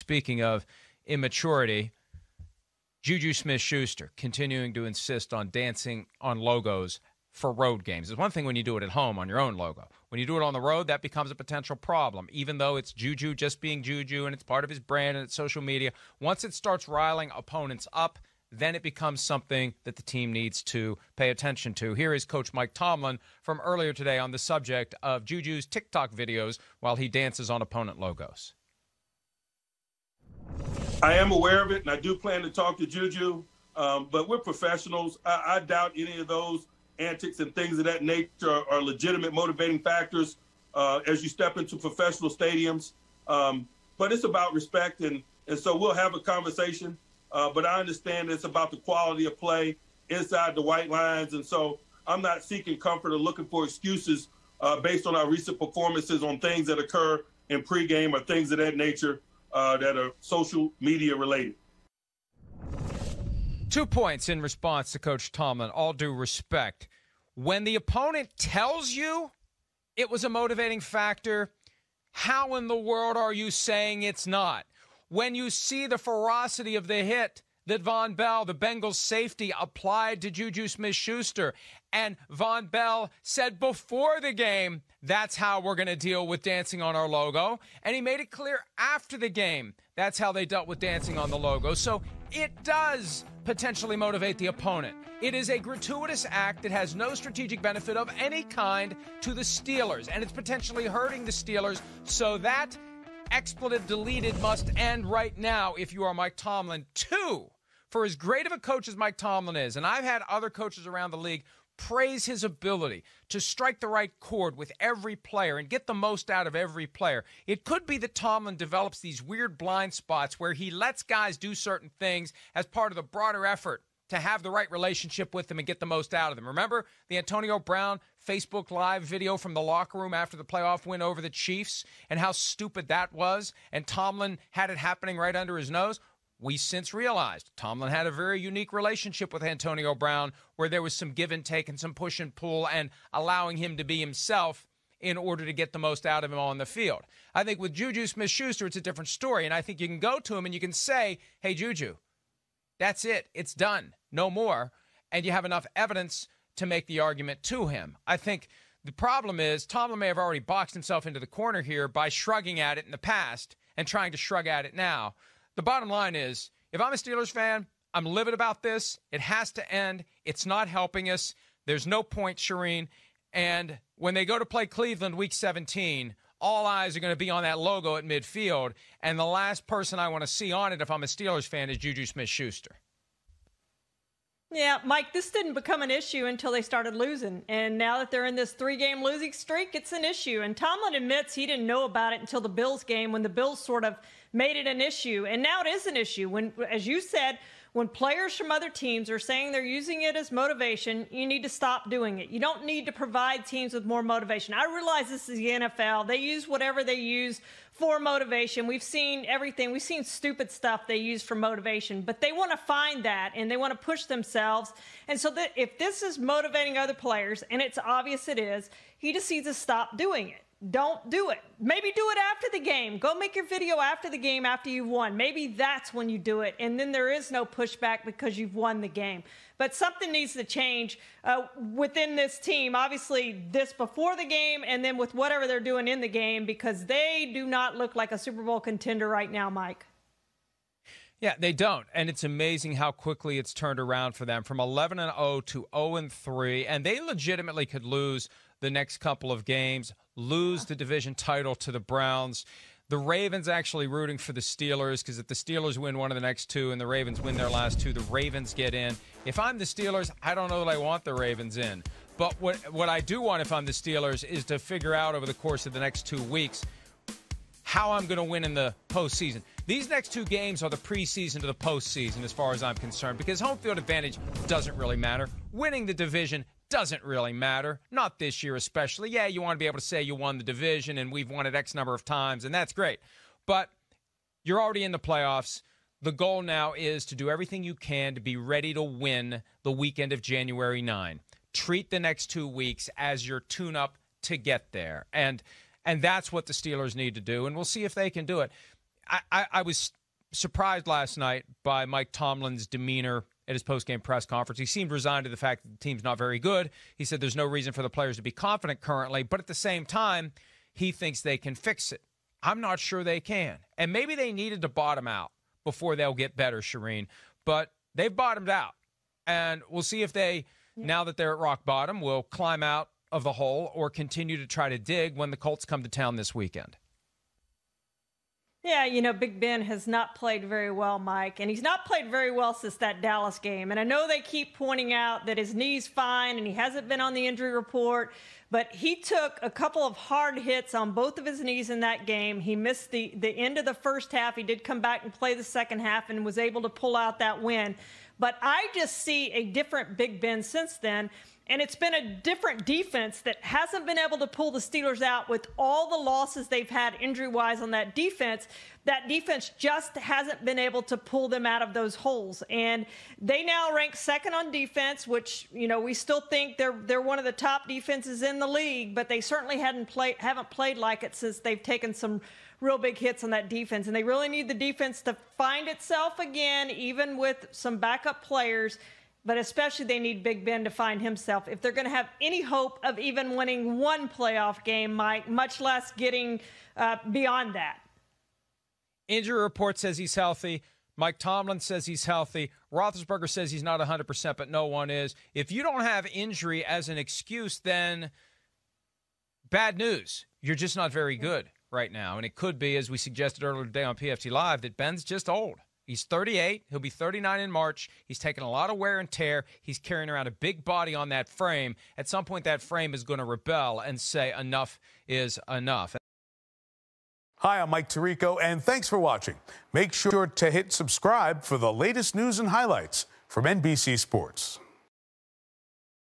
speaking of immaturity, JuJu Smith-Schuster continuing to insist on dancing on logos for road games. It's one thing when you do it at home on your own logo. When you do it on the road, that becomes a potential problem, even though it's JuJu just being JuJu and it's part of his brand and it's social media. Once it starts riling opponents up, then it becomes something that the team needs to pay attention to. Here is Coach Mike Tomlin from earlier today on the subject of JuJu's TikTok videos while he dances on opponent logos. I am aware of it, and I do plan to talk to JuJu, but we're professionals. I doubt any of those antics and things of that nature are legitimate motivating factors as you step into professional stadiums. But it's about respect, and so we'll have a conversation. But I understand it's about the quality of play inside the white lines, and so I'm not seeking comfort or looking for excuses based on our recent performances on things that occur in pregame or things of that nature that are social media related. 2 points in response to Coach Tomlin, all due respect. When the opponent tells you it was a motivating factor, how in the world are you saying it's not? When you see the ferocity of the hit that Vonn Bell, the Bengals safety, applied to JuJu Smith-Schuster, and Vonn Bell said before the game, that's how we're going to deal with dancing on our logo. And he made it clear after the game, that's how they dealt with dancing on the logo. So it does potentially motivate the opponent. It is a gratuitous act that has no strategic benefit of any kind to the Steelers, and it's potentially hurting the Steelers. So that expletive deleted must end right now if you are Mike Tomlin. 2, for as great of a coach as Mike Tomlin is, and I've had other coaches around the league praise his ability to strike the right chord with every player and get the most out of every player. It could be that Tomlin develops these weird blind spots where he lets guys do certain things as part of the broader effort to have the right relationship with them and get the most out of them. Remember the Antonio Brown Facebook Live video from the locker room after the playoff win over the Chiefs and how stupid that was? And Tomlin had it happening right under his nose. We since realized Tomlin had a very unique relationship with Antonio Brown where there was some give and take and some push and pull and allowing him to be himself in order to get the most out of him on the field. I think with JuJu Smith-Schuster, it's a different story. And I think you can go to him and you can say, hey, JuJu, that's it. It's done. No more. And you have enough evidence to make the argument to him. I think the problem is Tomlin may have already boxed himself into the corner here by shrugging at it in the past and trying to shrug at it now. The bottom line is, if I'm a Steelers fan, I'm livid about this. It has to end. It's not helping us. There's no point, Shireen. And when they go to play Cleveland week 17, all eyes are going to be on that logo at midfield. And the last person I want to see on it, if I'm a Steelers fan, is JuJu Smith-Schuster. Yeah, Mike, this didn't become an issue until they started losing. And now that they're in this 3-game losing streak, it's an issue. And Tomlin admits he didn't know about it until the Bills game when the Bills sort of made it an issue. And now it is an issue. When, as you said, when players from other teams are saying they're using it as motivation, you need to stop doing it. You don't need to provide teams with more motivation. I realize this is the NFL. They use whatever they use for motivation. We've seen everything. We've seen stupid stuff they use for motivation, but they want to find that and they want to push themselves. And so that if this is motivating other players, and it's obvious it is, he just needs to stop doing it. Don't do it. Maybe do it after the game. Go make your video after the game after you've won. Maybe that's when you do it, and then there is no pushback because you've won the game. But something needs to change within this team. Obviously, this before the game and then with whatever they're doing in the game, because they do not look like a Super Bowl contender right now, Mike. Yeah, they don't, and it's amazing how quickly it's turned around for them from 11-0 to 0-3, and they legitimately could lose the next couple of games, lose the division title to the Browns. The Ravens actually rooting for the Steelers because if the Steelers win one of the next two and the Ravens win their last two, the Ravens get in. If I'm the Steelers, I don't know that I want the Ravens in. But what I do want if I'm the Steelers is to figure out over the course of the next 2 weeks how I'm going to win in the postseason. These next two games are the preseason to the postseason as far as I'm concerned because home field advantage doesn't really matter. Winning the division doesn't really matter, not this year especially. Yeah, you want to be able to say you won the division and we've won it X number of times, and that's great. But you're already in the playoffs. The goal now is to do everything you can to be ready to win the weekend of January 9. Treat the next 2 weeks as your tune-up to get there. And that's what the Steelers need to do, and we'll see if they can do it. I was surprised last night by Mike Tomlin's demeanor at his post-game press conference. He seemed resigned to the fact that the team's not very good. He said there's no reason for the players to be confident currently, but at the same time, he thinks they can fix it. I'm not sure they can. And maybe they needed to bottom out before they'll get better, Shireen. But they've bottomed out. And we'll see if they, now that they're at rock bottom, will climb out of the hole or continue to try to dig when the Colts come to town this weekend. Yeah, you know, Big Ben has not played very well, Mike, and he's not played very well since that Dallas game. And I know they keep pointing out that his knee's fine and he hasn't been on the injury report, but he took a couple of hard hits on both of his knees in that game. He missed the end of the first half. He did come back and play the second half and was able to pull out that win. But I just see a different Big Ben since then. And it's been a different defense that hasn't been able to pull the Steelers out with all the losses they've had injury-wise on that defense. That defense just hasn't been able to pull them out of those holes. And they now rank second on defense, which, you know, we still think they're one of the top defenses in the league, but they certainly haven't played like it since they've taken some real big hits on that defense. And they really need the defense to find itself again, even with some backup players. But especially they need Big Ben to find himself if they're going to have any hope of even winning one playoff game, Mike, much less getting beyond that. Injury report says he's healthy. Mike Tomlin says he's healthy. Roethlisberger says he's not 100%, but no one is. If you don't have injury as an excuse, then bad news. You're just not very good right now. And it could be, as we suggested earlier today on PFT Live, that Ben's just old. He's 38. He'll be 39 in March. He's taken a lot of wear and tear. He's carrying around a big body on that frame. At some point, that frame is going to rebel and say enough is enough. Hi, I'm Mike Tirico, and thanks for watching. Make sure to hit subscribe for the latest news and highlights from NBC Sports.